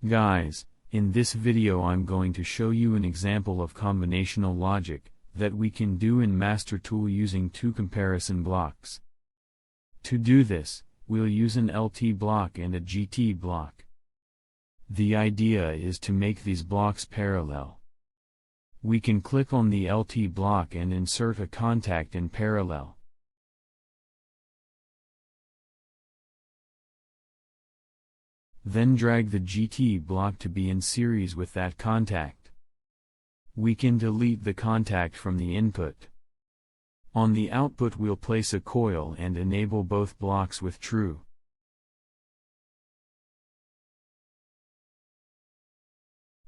Guys, in this video I'm going to show you an example of combinational logic that we can do in MasterTool using two comparison blocks. To do this, we'll use an LT block and a GT block. The idea is to make these blocks parallel. We can click on the LT block and insert a contact in parallel. Then drag the GT block to be in series with that contact. We can delete the contact from the input. On the output we'll place a coil and enable both blocks with true.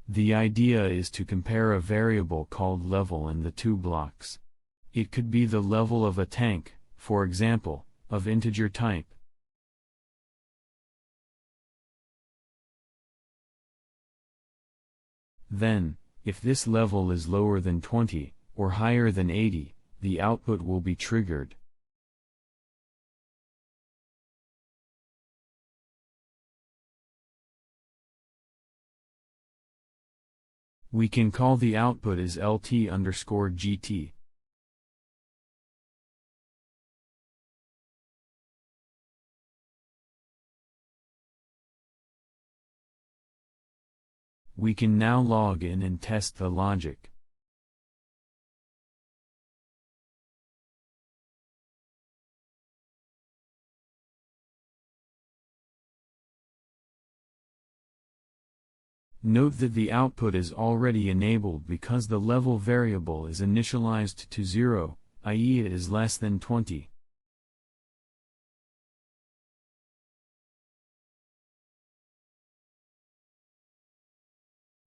The idea is to compare a variable called level in the two blocks. It could be the level of a tank, for example, of integer type. Then, if this level is lower than 20, or higher than 80, the output will be triggered. We can call the output as LT_GT. We can now log in and test the logic. Note that the output is already enabled because the level variable is initialized to 0, i.e. it is less than 20.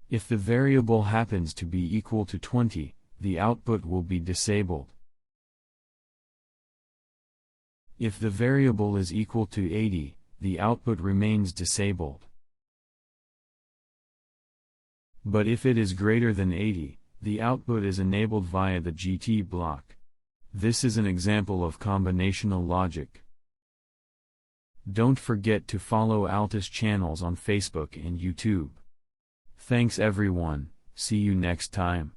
If the variable happens to be equal to 20, the output will be disabled. If the variable is equal to 80, the output remains disabled. But if it is greater than 80, the output is enabled via the GT block. This is an example of combinational logic. Don't forget to follow Altus channels on Facebook and YouTube. Thanks everyone, see you next time.